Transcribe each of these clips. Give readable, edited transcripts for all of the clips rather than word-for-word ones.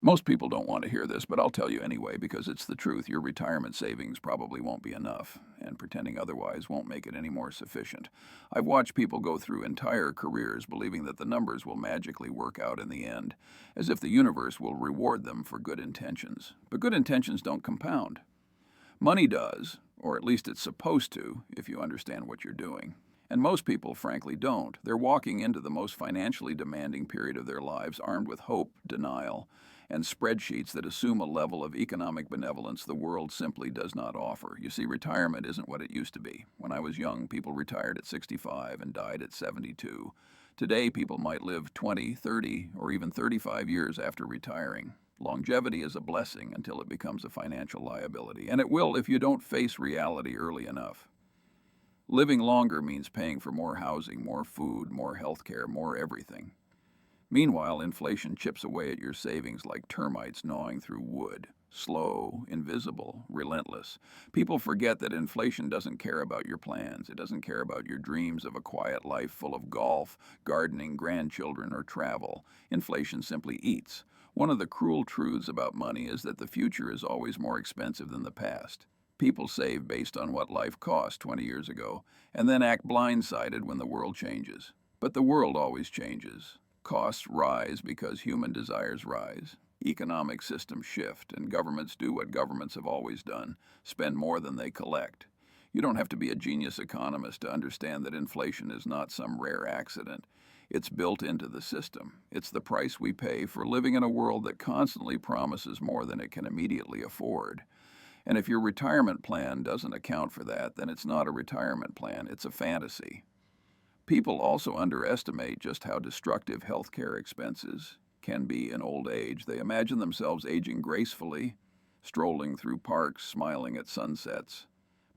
Most people don't want to hear this, but I'll tell you anyway because it's the truth. Your retirement savings probably won't be enough, and pretending otherwise won't make it any more sufficient. I've watched people go through entire careers believing that the numbers will magically work out in the end, as if the universe will reward them for good intentions. But good intentions don't compound. Money does, or at least it's supposed to, if you understand what you're doing. And most people, frankly, don't. They're walking into the most financially demanding period of their lives armed with hope, denial, and spreadsheets that assume a level of economic benevolence the world simply does not offer. You see, retirement isn't what it used to be. When I was young, people retired at 65 and died at 72. Today, people might live 20, 30, or even 35 years after retiring. Longevity is a blessing until it becomes a financial liability, and it will if you don't face reality early enough. Living longer means paying for more housing, more food, more health care, more everything. Meanwhile, inflation chips away at your savings like termites gnawing through wood. Slow, invisible, relentless. People forget that inflation doesn't care about your plans. It doesn't care about your dreams of a quiet life full of golf, gardening, grandchildren, or travel. Inflation simply eats. One of the cruel truths about money is that the future is always more expensive than the past. People save based on what life cost 20 years ago, and then act blindsided when the world changes. But the world always changes. Costs rise because human desires rise. Economic systems shift, and governments do what governments have always done, spend more than they collect. You don't have to be a genius economist to understand that inflation is not some rare accident. It's built into the system. It's the price we pay for living in a world that constantly promises more than it can immediately afford. And if your retirement plan doesn't account for that, then it's not a retirement plan, it's a fantasy. People also underestimate just how destructive healthcare expenses can be in old age. They imagine themselves aging gracefully, strolling through parks, smiling at sunsets.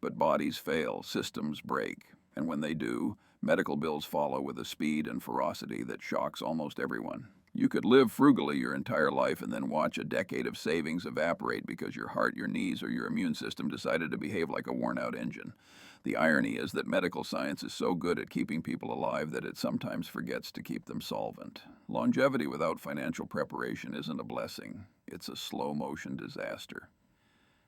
But bodies fail, systems break, and when they do, medical bills follow with a speed and ferocity that shocks almost everyone. You could live frugally your entire life and then watch a decade of savings evaporate because your heart, your knees, or your immune system decided to behave like a worn out engine. The irony is that medical science is so good at keeping people alive that it sometimes forgets to keep them solvent. Longevity without financial preparation isn't a blessing, it's a slow motion disaster.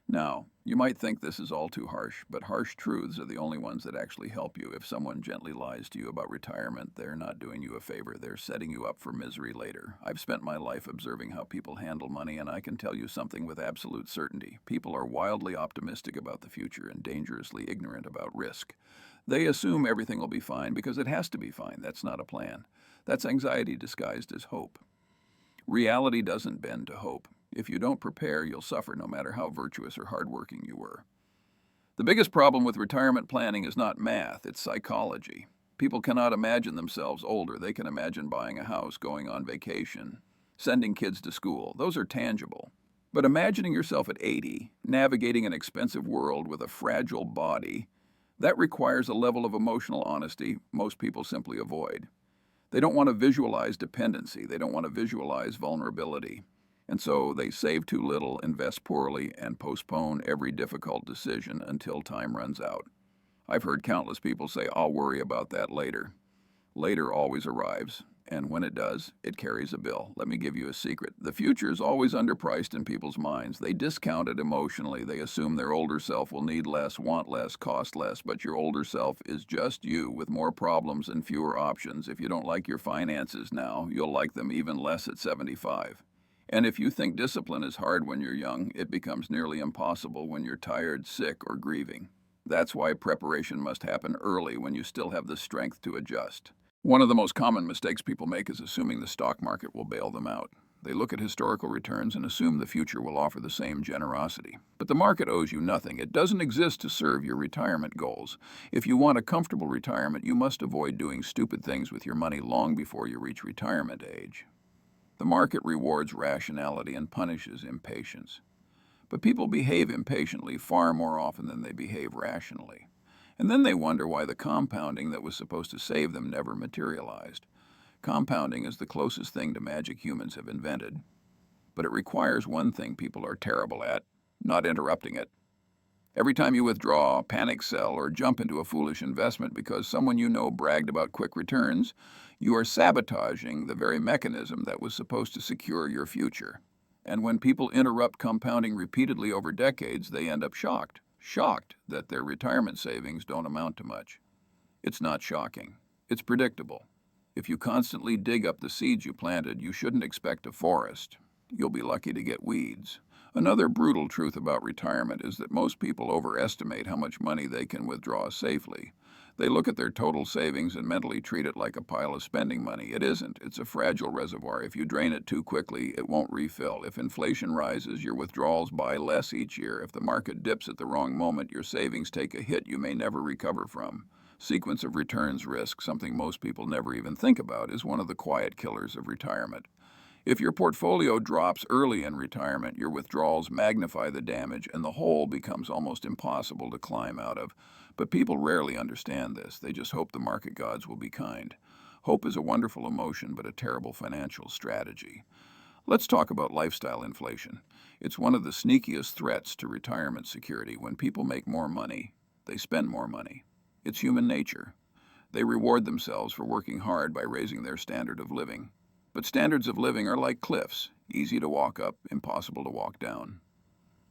Now, you might think this is all too harsh, but harsh truths are the only ones that actually help you. If someone gently lies to you about retirement, they're not doing you a favor, they're setting you up for misery later. I've spent my life observing how people handle money, and I can tell you something with absolute certainty. People are wildly optimistic about the future and dangerously ignorant about risk. They assume everything will be fine because it has to be fine. That's not a plan. That's anxiety disguised as hope. Reality doesn't bend to hope. If you don't prepare, you'll suffer no matter how virtuous or hardworking you were. The biggest problem with retirement planning is not math, it's psychology. People cannot imagine themselves older. They can imagine buying a house, going on vacation, sending kids to school. Those are tangible. But imagining yourself at 80, navigating an expensive world with a fragile body, that requires a level of emotional honesty most people simply avoid. They don't want to visualize dependency. They don't want to visualize vulnerability. And so they save too little, invest poorly, and postpone every difficult decision until time runs out. I've heard countless people say, I'll worry about that later. Later always arrives, and when it does, it carries a bill. Let me give you a secret. The future is always underpriced in people's minds. They discount it emotionally. They assume their older self will need less, want less, cost less, but your older self is just you with more problems and fewer options. If you don't like your finances now, you'll like them even less at 75. And if you think discipline is hard when you're young, it becomes nearly impossible when you're tired, sick, or grieving. That's why preparation must happen early when you still have the strength to adjust. One of the most common mistakes people make is assuming the stock market will bail them out. They look at historical returns and assume the future will offer the same generosity. But the market owes you nothing. It doesn't exist to serve your retirement goals. If you want a comfortable retirement, you must avoid doing stupid things with your money long before you reach retirement age. The market rewards rationality and punishes impatience. But people behave impatiently far more often than they behave rationally. And then they wonder why the compounding that was supposed to save them never materialized. Compounding is the closest thing to magic humans have invented. But it requires one thing people are terrible at, not interrupting it. Every time you withdraw, panic sell, or jump into a foolish investment because someone you know bragged about quick returns, you are sabotaging the very mechanism that was supposed to secure your future. And when people interrupt compounding repeatedly over decades, they end up shocked. Shocked that their retirement savings don't amount to much. It's not shocking. It's predictable. If you constantly dig up the seeds you planted, you shouldn't expect a forest. You'll be lucky to get weeds. Another brutal truth about retirement is that most people overestimate how much money they can withdraw safely. They look at their total savings and mentally treat it like a pile of spending money. It isn't. It's a fragile reservoir. If you drain it too quickly, it won't refill. If inflation rises, your withdrawals buy less each year. If the market dips at the wrong moment, your savings take a hit you may never recover from. Sequence of returns risk, something most people never even think about, is one of the quiet killers of retirement. If your portfolio drops early in retirement, your withdrawals magnify the damage and the hole becomes almost impossible to climb out of. But people rarely understand this. They just hope the market gods will be kind. Hope is a wonderful emotion, but a terrible financial strategy. Let's talk about lifestyle inflation. It's one of the sneakiest threats to retirement security. When people make more money, they spend more money. It's human nature. They reward themselves for working hard by raising their standard of living. But standards of living are like cliffs, easy to walk up, impossible to walk down.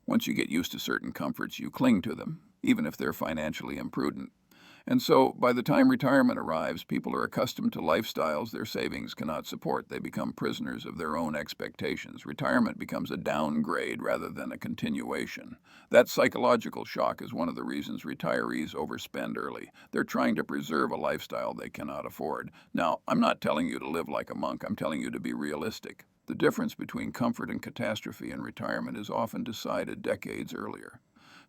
Once you get used to certain comforts, you cling to them, even if they're financially imprudent. And so, by the time retirement arrives, people are accustomed to lifestyles their savings cannot support. They become prisoners of their own expectations. Retirement becomes a downgrade rather than a continuation. That psychological shock is one of the reasons retirees overspend early. They're trying to preserve a lifestyle they cannot afford. Now, I'm not telling you to live like a monk. I'm telling you to be realistic. The difference between comfort and catastrophe in retirement is often decided decades earlier.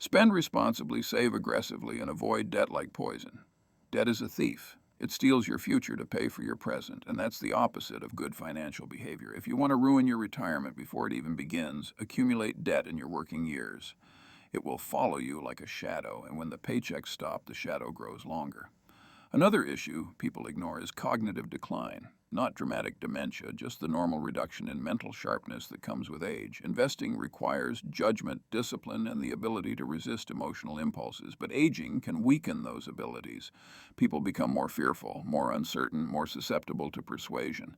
Spend responsibly, save aggressively, and avoid debt like poison. Debt is a thief. It steals your future to pay for your present, and that's the opposite of good financial behavior. If you want to ruin your retirement before it even begins, accumulate debt in your working years. It will follow you like a shadow, and when the paychecks stop, the shadow grows longer. Another issue people ignore is cognitive decline. Not dramatic dementia, just the normal reduction in mental sharpness that comes with age. Investing requires judgment, discipline, and the ability to resist emotional impulses, but aging can weaken those abilities. People become more fearful, more uncertain, more susceptible to persuasion.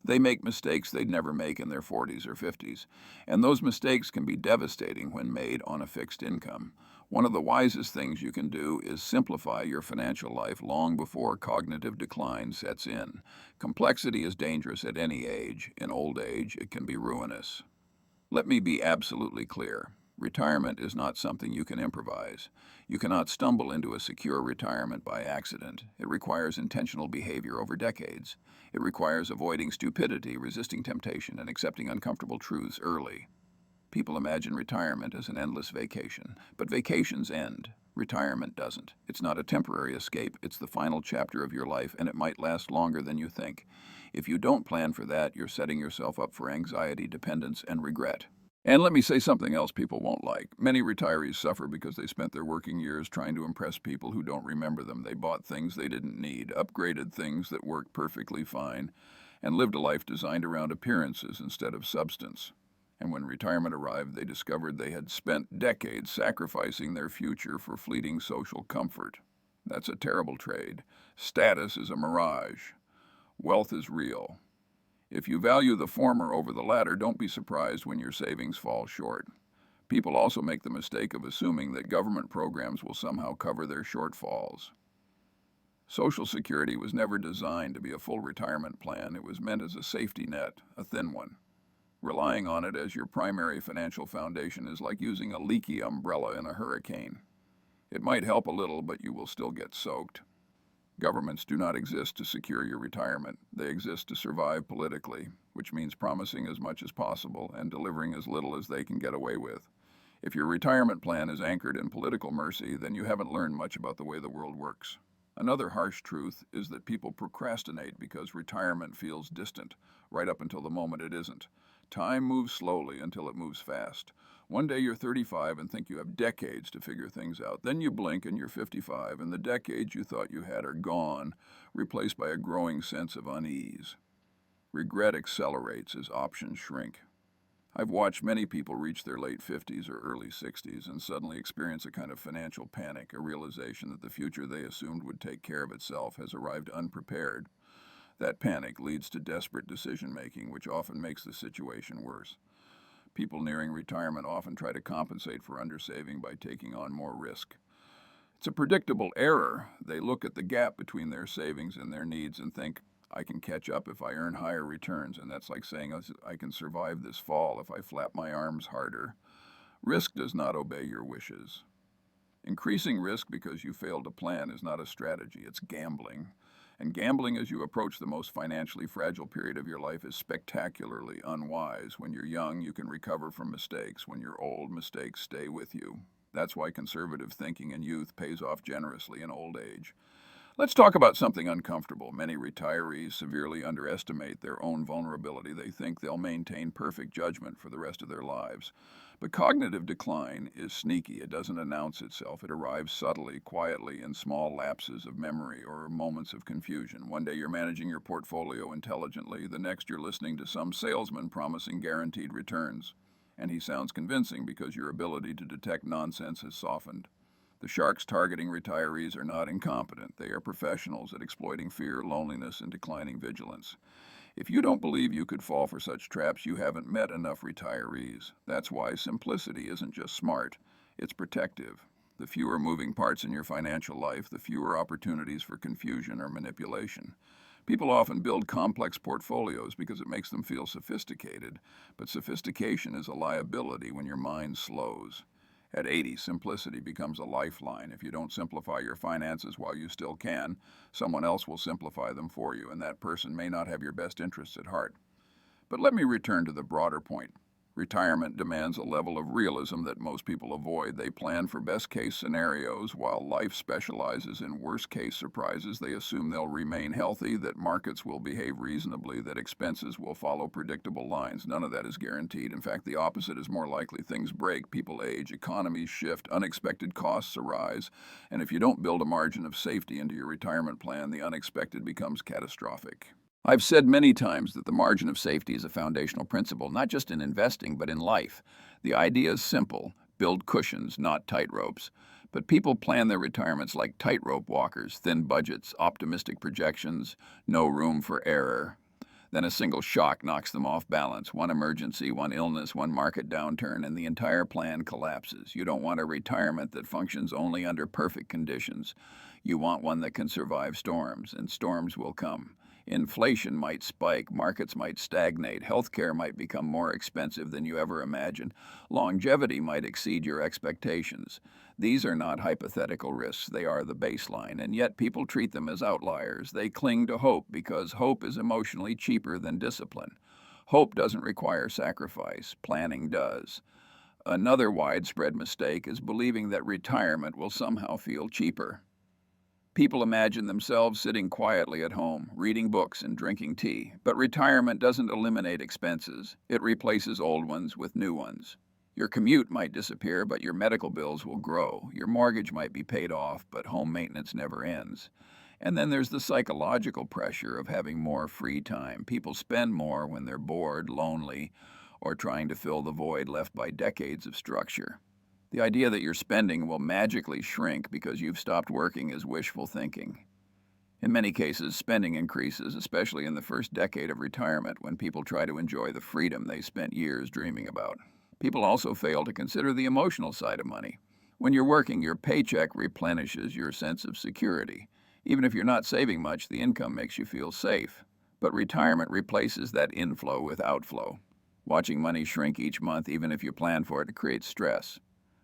They make mistakes they'd never make in their 40s or 50s, and those mistakes can be devastating when made on a fixed income. One of the wisest things you can do is simplify your financial life long before cognitive decline sets in. Complexity is dangerous at any age. In old age, it can be ruinous. Let me be absolutely clear. Retirement is not something you can improvise. You cannot stumble into a secure retirement by accident. It requires intentional behavior over decades. It requires avoiding stupidity, resisting temptation, and accepting uncomfortable truths early. People imagine retirement as an endless vacation, but vacations end. Retirement doesn't. It's not a temporary escape, it's the final chapter of your life, and it might last longer than you think. If you don't plan for that, you're setting yourself up for anxiety, dependence, and regret. And let me say something else people won't like. Many retirees suffer because they spent their working years trying to impress people who don't remember them. They bought things they didn't need, upgraded things that worked perfectly fine, and lived a life designed around appearances instead of substance. And when retirement arrived, they discovered they had spent decades sacrificing their future for fleeting social comfort. That's a terrible trade. Status is a mirage. Wealth is real. If you value the former over the latter, don't be surprised when your savings fall short. People also make the mistake of assuming that government programs will somehow cover their shortfalls. Social Security was never designed to be a full retirement plan. It was meant as a safety net, a thin one. Relying on it as your primary financial foundation is like using a leaky umbrella in a hurricane. It might help a little, but you will still get soaked. Governments do not exist to secure your retirement. They exist to survive politically, which means promising as much as possible and delivering as little as they can get away with. If your retirement plan is anchored in political mercy, then you haven't learned much about the way the world works. Another harsh truth is that people procrastinate because retirement feels distant, right up until the moment it isn't. Time moves slowly until it moves fast. One day you're 35 and think you have decades to figure things out. Then you blink and you're 55, and the decades you thought you had are gone, replaced by a growing sense of unease. Regret accelerates as options shrink. I've watched many people reach their late 50s or early 60s and suddenly experience a kind of financial panic, a realization that the future they assumed would take care of itself has arrived unprepared. That panic leads to desperate decision-making, which often makes the situation worse. People nearing retirement often try to compensate for undersaving by taking on more risk. It's a predictable error. They look at the gap between their savings and their needs and think, I can catch up if I earn higher returns. And that's like saying, I can survive this fall if I flap my arms harder. Risk does not obey your wishes. Increasing risk because you failed to plan is not a strategy, it's gambling. And gambling as you approach the most financially fragile period of your life is spectacularly unwise. When you're young, you can recover from mistakes. When you're old, mistakes stay with you. That's why conservative thinking in youth pays off generously in old age. Let's talk about something uncomfortable. Many retirees severely underestimate their own vulnerability. They think they'll maintain perfect judgment for the rest of their lives. But cognitive decline is sneaky. It doesn't announce itself. It arrives subtly, quietly, in small lapses of memory or moments of confusion. One day you're managing your portfolio intelligently. The next you're listening to some salesman promising guaranteed returns. And he sounds convincing because your ability to detect nonsense has softened. The sharks targeting retirees are not incompetent. They are professionals at exploiting fear, loneliness, and declining vigilance. If you don't believe you could fall for such traps, you haven't met enough retirees. That's why simplicity isn't just smart, it's protective. The fewer moving parts in your financial life, the fewer opportunities for confusion or manipulation. People often build complex portfolios because it makes them feel sophisticated, but sophistication is a liability when your mind slows. At 80, simplicity becomes a lifeline. If you don't simplify your finances while you still can, someone else will simplify them for you, and that person may not have your best interests at heart. But let me return to the broader point. Retirement demands a level of realism that most people avoid. They plan for best-case scenarios, while life specializes in worst-case surprises. They assume they'll remain healthy, that markets will behave reasonably, that expenses will follow predictable lines. None of that is guaranteed. In fact, the opposite is more likely. Things break, people age, economies shift, unexpected costs arise, and if you don't build a margin of safety into your retirement plan, the unexpected becomes catastrophic. I've said many times that the margin of safety is a foundational principle, not just in investing, but in life. The idea is simple: build cushions, not tightropes. But people plan their retirements like tightrope walkers: thin budgets, optimistic projections, no room for error. Then a single shock knocks them off balance. One emergency, one illness, one market downturn, and the entire plan collapses. You don't want a retirement that functions only under perfect conditions. You want one that can survive storms, and storms will come. Inflation might spike, markets might stagnate, healthcare might become more expensive than you ever imagined, longevity might exceed your expectations. These are not hypothetical risks, they are the baseline, and yet people treat them as outliers. They cling to hope because hope is emotionally cheaper than discipline. Hope doesn't require sacrifice, planning does. Another widespread mistake is believing that retirement will somehow feel cheaper. People imagine themselves sitting quietly at home, reading books and drinking tea. But retirement doesn't eliminate expenses. It replaces old ones with new ones. Your commute might disappear, but your medical bills will grow. Your mortgage might be paid off, but home maintenance never ends. And then there's the psychological pressure of having more free time. People spend more when they're bored, lonely, or trying to fill the void left by decades of structure. The idea that your spending will magically shrink because you've stopped working is wishful thinking. In many cases, spending increases, especially in the first decade of retirement when people try to enjoy the freedom they spent years dreaming about. People also fail to consider the emotional side of money. When you're working, your paycheck replenishes your sense of security. Even if you're not saving much, the income makes you feel safe. But retirement replaces that inflow with outflow. Watching money shrink each month, even if you plan for it, creates stress.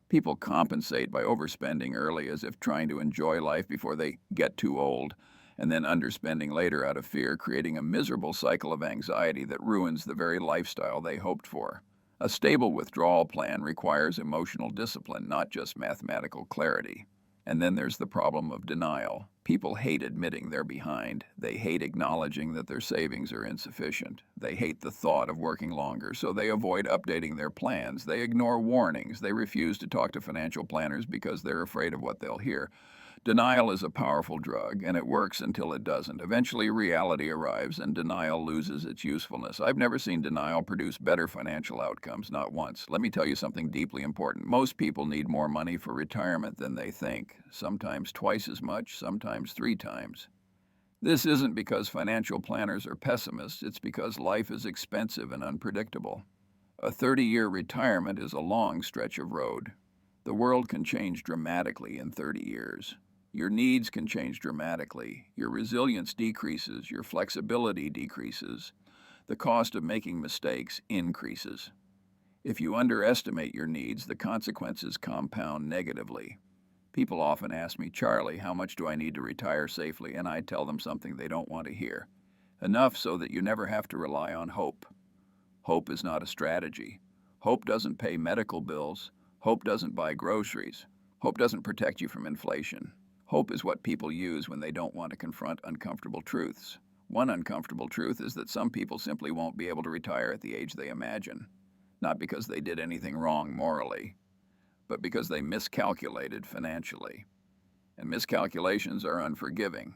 People compensate by overspending early as if trying to enjoy life before they get too old, and then underspending later out of fear, creating a miserable cycle of anxiety that ruins the very lifestyle they hoped for. A stable withdrawal plan requires emotional discipline, not just mathematical clarity. And then there's the problem of denial. People hate admitting they're behind. They hate acknowledging that their savings are insufficient. They hate the thought of working longer, so they avoid updating their plans. They ignore warnings. They refuse to talk to financial planners because they're afraid of what they'll hear. Denial is a powerful drug, and it works until it doesn't. Eventually, reality arrives, and denial loses its usefulness. I've never seen denial produce better financial outcomes, not once. Let me tell you something deeply important. Most people need more money for retirement than they think, sometimes twice as much, sometimes 3 times. This isn't because financial planners are pessimists, it's because life is expensive and unpredictable. A 30-year retirement is a long stretch of road. The world can change dramatically in 30 years. Your needs can change dramatically. Your resilience decreases. Your flexibility decreases. The cost of making mistakes increases. If you underestimate your needs, the consequences compound negatively. People often ask me, Charlie, how much do I need to retire safely? And I tell them something they don't want to hear. Enough so that you never have to rely on hope. Hope is not a strategy. Hope doesn't pay medical bills. Hope doesn't buy groceries. Hope doesn't protect you from inflation. Hope is what people use when they don't want to confront uncomfortable truths. One uncomfortable truth is that some people simply won't be able to retire at the age they imagine. Not because they did anything wrong morally, but because they miscalculated financially. And miscalculations are unforgiving.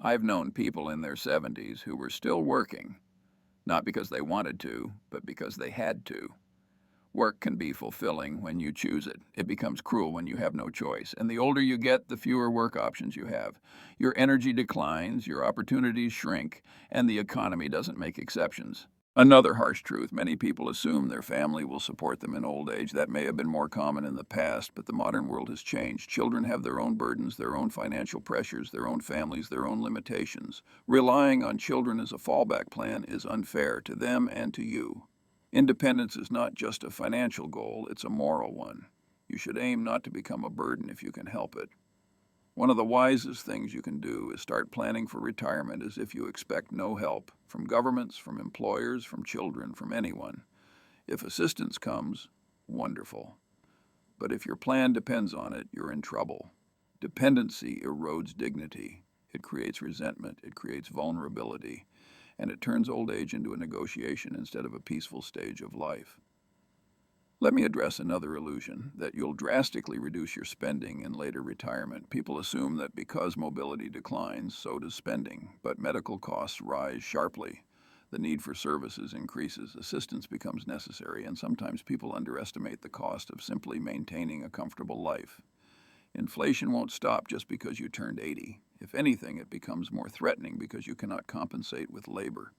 I've known people in their 70s who were still working, not because they wanted to, but because they had to. Work can be fulfilling when you choose it. It becomes cruel when you have no choice. And the older you get, the fewer work options you have. Your energy declines, your opportunities shrink, and the economy doesn't make exceptions. Another harsh truth, many people assume their family will support them in old age. That may have been more common in the past, but the modern world has changed. Children have their own burdens, their own financial pressures, their own families, their own limitations. Relying on children as a fallback plan is unfair to them and to you. Independence is not just a financial goal, it's a moral one. You should aim not to become a burden if you can help it. One of the wisest things you can do is start planning for retirement as if you expect no help from governments, from employers, from children, from anyone. If assistance comes, wonderful. But if your plan depends on it, you're in trouble. Dependency erodes dignity. It creates resentment. It creates vulnerability. And it turns old age into a negotiation instead of a peaceful stage of life. Let me address another illusion, that you'll drastically reduce your spending in later retirement. People assume that because mobility declines, so does spending, but medical costs rise sharply. The need for services increases, assistance becomes necessary, and sometimes people underestimate the cost of simply maintaining a comfortable life. Inflation won't stop just because you turned 80. If anything, it becomes more threatening because you cannot compensate with labor.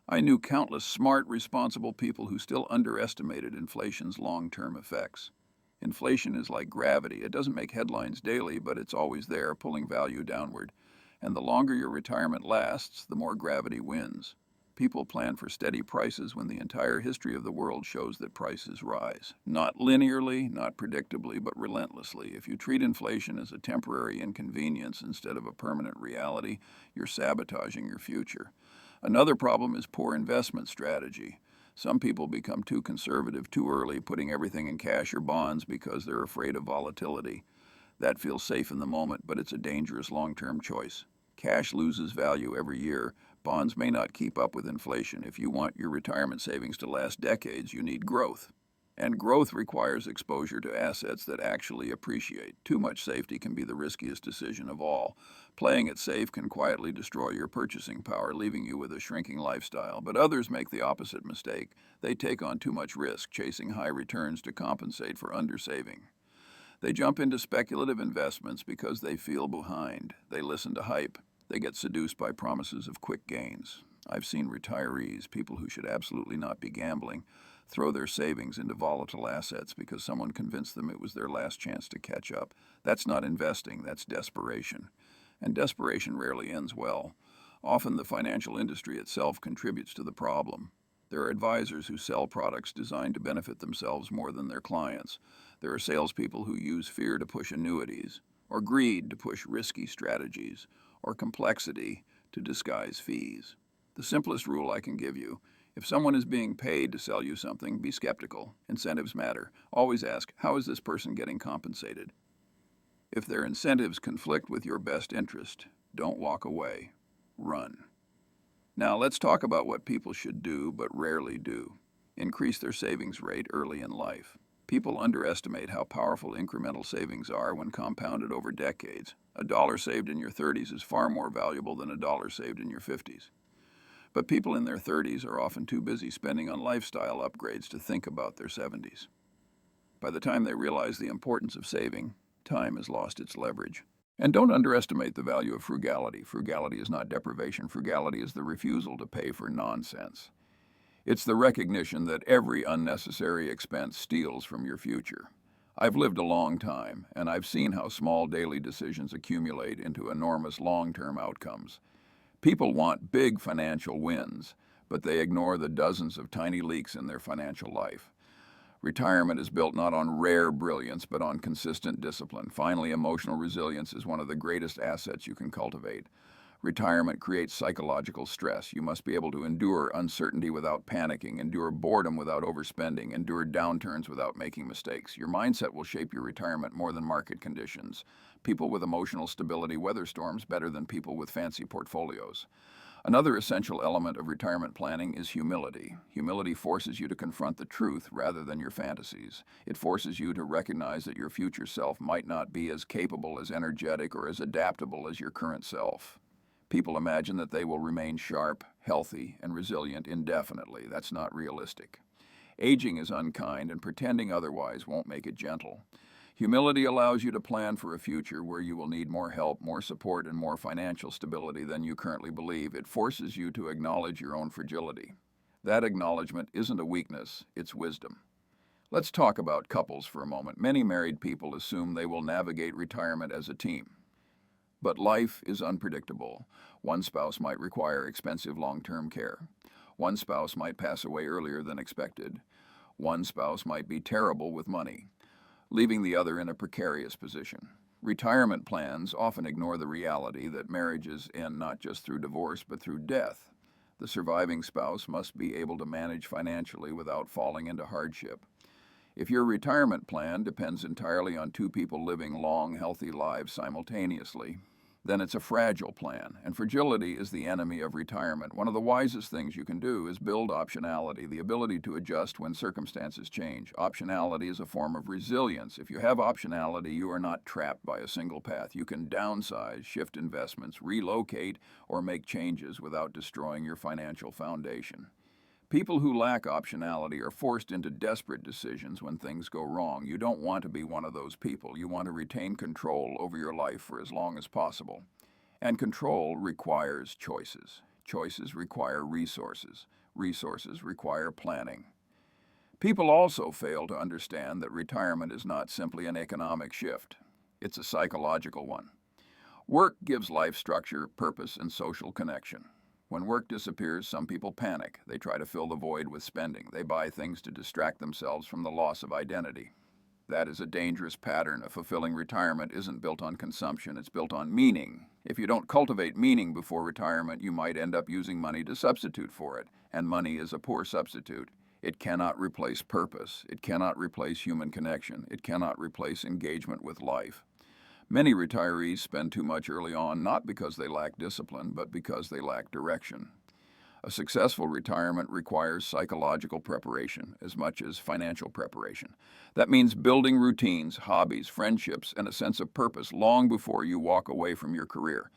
I knew countless smart, responsible people who still underestimated inflation's long-term effects. Inflation is like gravity. It doesn't make headlines daily, but it's always there, pulling value downward. And the longer your retirement lasts, the more gravity wins. People plan for steady prices when the entire history of the world shows that prices rise. Not linearly, not predictably, but relentlessly. If you treat inflation as a temporary inconvenience instead of a permanent reality, you're sabotaging your future. Another problem is poor investment strategy. Some people become too conservative too early, putting everything in cash or bonds because they're afraid of volatility. That feels safe in the moment, but it's a dangerous long-term choice. Cash loses value every year. Bonds may not keep up with inflation. If you want your retirement savings to last decades, you need growth. And growth requires exposure to assets that actually appreciate. Too much safety can be the riskiest decision of all. Playing it safe can quietly destroy your purchasing power, leaving you with a shrinking lifestyle. But others make the opposite mistake. They take on too much risk, chasing high returns to compensate for undersaving. They jump into speculative investments because they feel behind. They listen to hype. They get seduced by promises of quick gains. I've seen retirees, people who should absolutely not be gambling, throw their savings into volatile assets because someone convinced them it was their last chance to catch up. That's not investing, that's desperation. And desperation rarely ends well. Often the financial industry itself contributes to the problem. There are advisors who sell products designed to benefit themselves more than their clients. There are salespeople who use fear to push annuities, or greed to push risky strategies, or complexity to disguise fees. The simplest rule I can give you: if someone is being paid to sell you something, be skeptical. Incentives matter. Always ask, how is this person getting compensated? If their incentives conflict with your best interest, don't walk away. Run. Now let's talk about what people should do but rarely do. Increase their savings rate early in life. People underestimate how powerful incremental savings are when compounded over decades. A dollar saved in your 30s is far more valuable than a dollar saved in your 50s. But people in their 30s are often too busy spending on lifestyle upgrades to think about their 70s. By the time they realize the importance of saving, time has lost its leverage. And don't underestimate the value of frugality. Frugality is not deprivation. Frugality is the refusal to pay for nonsense. It's the recognition that every unnecessary expense steals from your future. I've lived a long time, and I've seen how small daily decisions accumulate into enormous long-term outcomes. People want big financial wins, but they ignore the dozens of tiny leaks in their financial life. Retirement is built not on rare brilliance, but on consistent discipline. Finally, emotional resilience is one of the greatest assets you can cultivate. Retirement creates psychological stress. You must be able to endure uncertainty without panicking, endure boredom without overspending, endure downturns without making mistakes. Your mindset will shape your retirement more than market conditions. People with emotional stability weather storms better than people with fancy portfolios. Another essential element of retirement planning is humility. Humility forces you to confront the truth rather than your fantasies. It forces you to recognize that your future self might not be as capable, as energetic, or as adaptable as your current self. People imagine that they will remain sharp, healthy, and resilient indefinitely. That's not realistic. Aging is unkind, and pretending otherwise won't make it gentle. Humility allows you to plan for a future where you will need more help, more support, and more financial stability than you currently believe. It forces you to acknowledge your own fragility. That acknowledgement isn't a weakness, it's wisdom. Let's talk about couples for a moment. Many married people assume they will navigate retirement as a team. But life is unpredictable. One spouse might require expensive long-term care. One spouse might pass away earlier than expected. One spouse might be terrible with money, leaving the other in a precarious position. Retirement plans often ignore the reality that marriages end not just through divorce but through death. The surviving spouse must be able to manage financially without falling into hardship. If your retirement plan depends entirely on two people living long, healthy lives simultaneously, then it's a fragile plan, and fragility is the enemy of retirement. One of the wisest things you can do is build optionality, the ability to adjust when circumstances change. Optionality is a form of resilience. If you have optionality, you are not trapped by a single path. You can downsize, shift investments, relocate, or make changes without destroying your financial foundation. People who lack optionality are forced into desperate decisions when things go wrong. You don't want to be one of those people. You want to retain control over your life for as long as possible. And control requires choices. Choices require resources. Resources require planning. People also fail to understand that retirement is not simply an economic shift. It's a psychological one. Work gives life structure, purpose, and social connection. When work disappears, some people panic. They try to fill the void with spending. They buy things to distract themselves from the loss of identity. That is a dangerous pattern. A fulfilling retirement isn't built on consumption, it's built on meaning. If you don't cultivate meaning before retirement, you might end up using money to substitute for it, and money is a poor substitute. It cannot replace purpose. It cannot replace human connection. It cannot replace engagement with life. Many retirees spend too much early on, not because they lack discipline, but because they lack direction. A successful retirement requires psychological preparation as much as financial preparation. That means building routines, hobbies, friendships, and a sense of purpose long before you walk away from your career.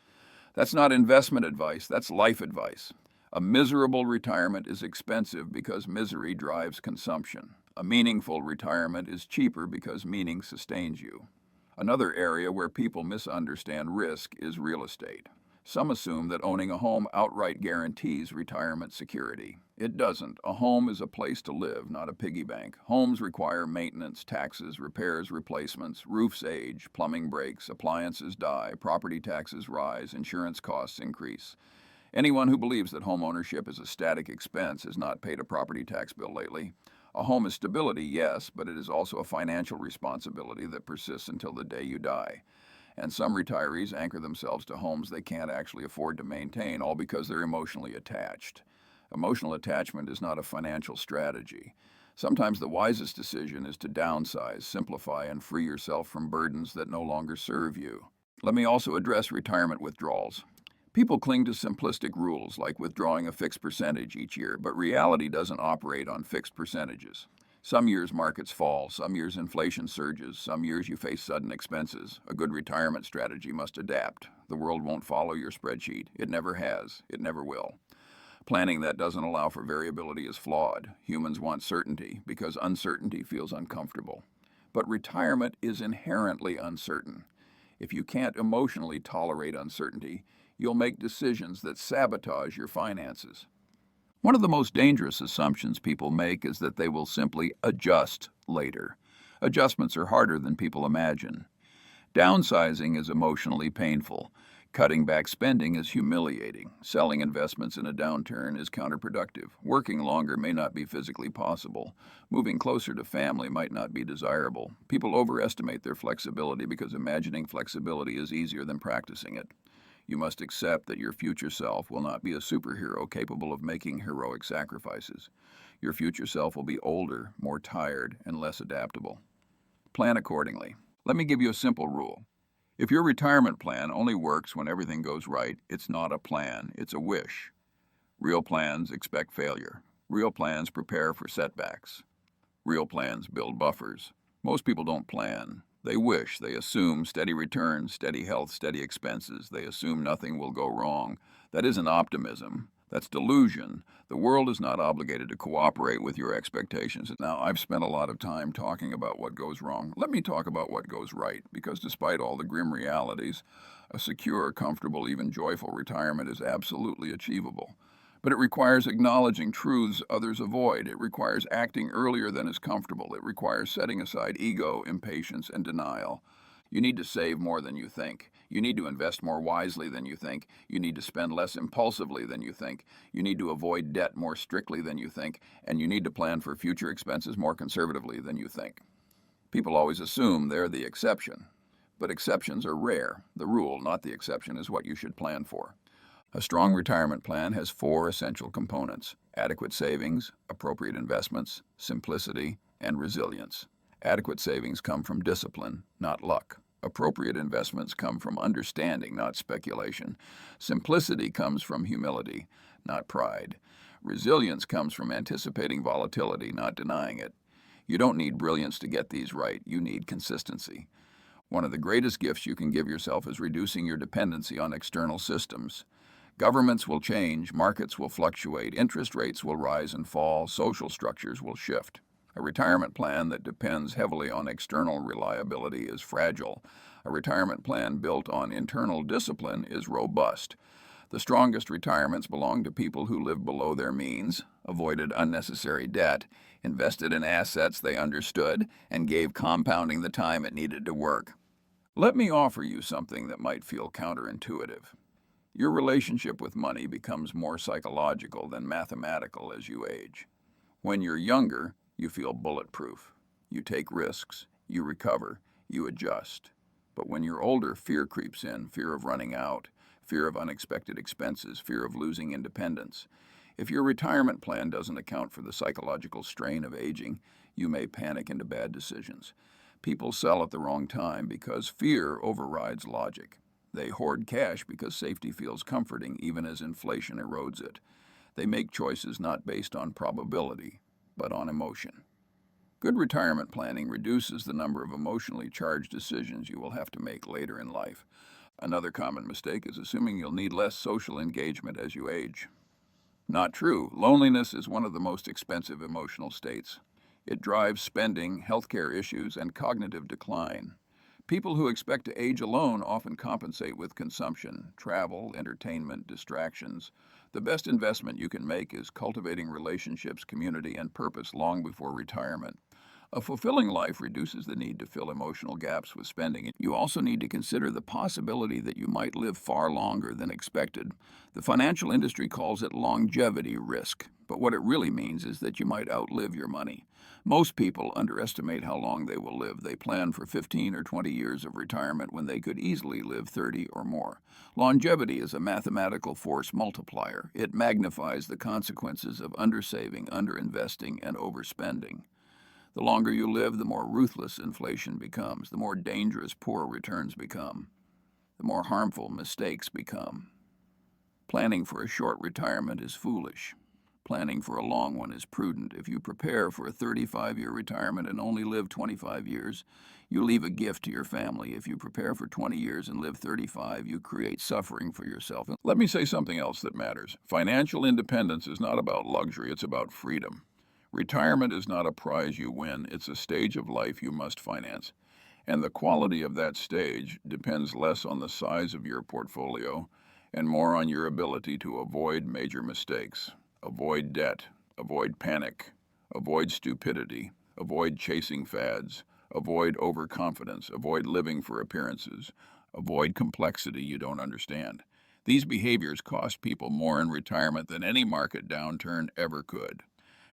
That's not investment advice, that's life advice. A miserable retirement is expensive because misery drives consumption. A meaningful retirement is cheaper because meaning sustains you. Another area where people misunderstand risk is real estate. Some assume that owning a home outright guarantees retirement security. It doesn't. A home is a place to live, not a piggy bank. Homes require maintenance, taxes, repairs, replacements, roofs age, plumbing breaks, appliances die, property taxes rise, insurance costs increase. Anyone who believes that home ownership is a static expense has not paid a property tax bill lately. A home is stability, yes, but it is also a financial responsibility that persists until the day you die. And some retirees anchor themselves to homes they can't actually afford to maintain, all because they're emotionally attached. Emotional attachment is not a financial strategy. Sometimes the wisest decision is to downsize, simplify, and free yourself from burdens that no longer serve you. Let me also address retirement withdrawals. People cling to simplistic rules like withdrawing a fixed percentage each year, but reality doesn't operate on fixed percentages. Some years markets fall, some years inflation surges, some years you face sudden expenses. A good retirement strategy must adapt. The world won't follow your spreadsheet. It never has. It never will. Planning that doesn't allow for variability is flawed. Humans want certainty because uncertainty feels uncomfortable. But retirement is inherently uncertain. If you can't emotionally tolerate uncertainty, you'll make decisions that sabotage your finances. One of the most dangerous assumptions people make is that they will simply adjust later. Adjustments are harder than people imagine. Downsizing is emotionally painful. Cutting back spending is humiliating. Selling investments in a downturn is counterproductive. Working longer may not be physically possible. Moving closer to family might not be desirable. People overestimate their flexibility because imagining flexibility is easier than practicing it. You must accept that your future self will not be a superhero capable of making heroic sacrifices. Your future self will be older, more tired, and less adaptable. Plan accordingly. Let me give you a simple rule. If your retirement plan only works when everything goes right, it's not a plan, it's a wish. Real plans expect failure. Real plans prepare for setbacks. Real plans build buffers. Most people don't plan. They wish, they assume steady returns, steady health, steady expenses. They assume nothing will go wrong. That isn't optimism. That's delusion. The world is not obligated to cooperate with your expectations. Now, I've spent a lot of time talking about what goes wrong. Let me talk about what goes right, because despite all the grim realities, a secure, comfortable, even joyful retirement is absolutely achievable. But it requires acknowledging truths others avoid. It requires acting earlier than is comfortable. It requires setting aside ego, impatience, and denial. You need to save more than you think. You need to invest more wisely than you think. You need to spend less impulsively than you think. You need to avoid debt more strictly than you think. And you need to plan for future expenses more conservatively than you think. People always assume they're the exception. But exceptions are rare. The rule, not the exception, is what you should plan for. A strong retirement plan has 4 essential components: adequate savings, appropriate investments, simplicity, and resilience. Adequate savings come from discipline, not luck. Appropriate investments come from understanding, not speculation. Simplicity comes from humility, not pride. Resilience comes from anticipating volatility, not denying it. You don't need brilliance to get these right. You need consistency. One of the greatest gifts you can give yourself is reducing your dependency on external systems. Governments will change, markets will fluctuate, interest rates will rise and fall, social structures will shift. A retirement plan that depends heavily on external reliability is fragile. A retirement plan built on internal discipline is robust. The strongest retirements belong to people who lived below their means, avoided unnecessary debt, invested in assets they understood, and gave compounding the time it needed to work. Let me offer you something that might feel counterintuitive. Your relationship with money becomes more psychological than mathematical as you age. When you're younger, you feel bulletproof. You take risks, you recover, you adjust. But when you're older, fear creeps in, fear of running out, fear of unexpected expenses, fear of losing independence. If your retirement plan doesn't account for the psychological strain of aging, you may panic into bad decisions. People sell at the wrong time because fear overrides logic. They hoard cash because safety feels comforting even as inflation erodes it. They make choices not based on probability, but on emotion. Good retirement planning reduces the number of emotionally charged decisions you will have to make later in life. Another common mistake is assuming you'll need less social engagement as you age. Not true. Loneliness is one of the most expensive emotional states. It drives spending, healthcare issues, and cognitive decline. People who expect to age alone often compensate with consumption, travel, entertainment, distractions. The best investment you can make is cultivating relationships, community, and purpose long before retirement. A fulfilling life reduces the need to fill emotional gaps with spending. You also need to consider the possibility that you might live far longer than expected. The financial industry calls it longevity risk, but what it really means is that you might outlive your money. Most people underestimate how long they will live. They plan for 15 or 20 years of retirement when they could easily live 30 or more. Longevity is a mathematical force multiplier. It magnifies the consequences of undersaving, underinvesting, and overspending. The longer you live, the more ruthless inflation becomes, the more dangerous poor returns become, the more harmful mistakes become. Planning for a short retirement is foolish. Planning for a long one is prudent. If you prepare for a 35-year retirement and only live 25 years, you leave a gift to your family. If you prepare for 20 years and live 35, you create suffering for yourself. And let me say something else that matters. Financial independence is not about luxury, it's about freedom. Retirement is not a prize you win, it's a stage of life you must finance. And the quality of that stage depends less on the size of your portfolio and more on your ability to avoid major mistakes. Avoid debt. Avoid panic. Avoid stupidity. Avoid chasing fads. Avoid overconfidence. Avoid living for appearances. Avoid complexity you don't understand. These behaviors cost people more in retirement than any market downturn ever could.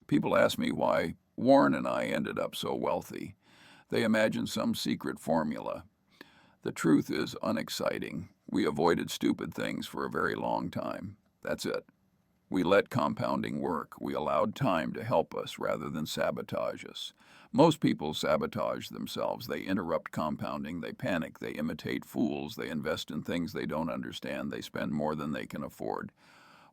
People ask me why Warren and I ended up so wealthy. They imagine some secret formula. The truth is unexciting. We avoided stupid things for a very long time. That's it. We let compounding work. We allowed time to help us rather than sabotage us. Most people sabotage themselves. They interrupt compounding. They panic. They imitate fools. They invest in things they don't understand. They spend more than they can afford.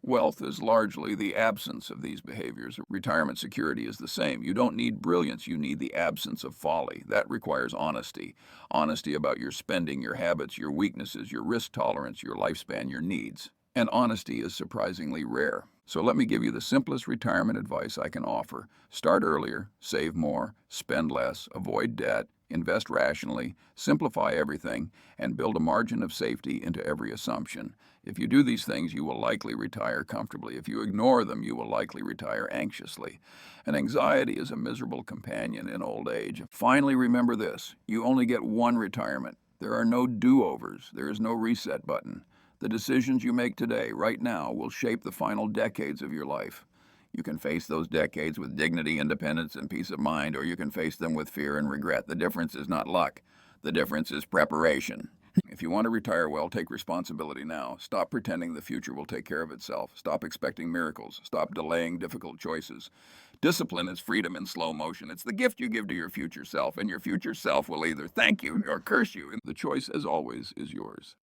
Wealth is largely the absence of these behaviors. Retirement security is the same. You don't need brilliance, you need the absence of folly. That requires honesty. Honesty about your spending, your habits, your weaknesses, your risk tolerance, your lifespan, your needs. And honesty is surprisingly rare. So let me give you the simplest retirement advice I can offer. Start earlier, save more, spend less, avoid debt, invest rationally, simplify everything, and build a margin of safety into every assumption. If you do these things, you will likely retire comfortably. If you ignore them, you will likely retire anxiously. And anxiety is a miserable companion in old age. Finally, remember this: you only get one retirement. There are no do-overs. There is no reset button. The decisions you make today, right now, will shape the final decades of your life. You can face those decades with dignity, independence, and peace of mind, or you can face them with fear and regret. The difference is not luck. The difference is preparation. If you want to retire well, take responsibility now. Stop pretending the future will take care of itself. Stop expecting miracles. Stop delaying difficult choices. Discipline is freedom in slow motion. It's the gift you give to your future self, and your future self will either thank you or curse you. The choice, as always, is yours.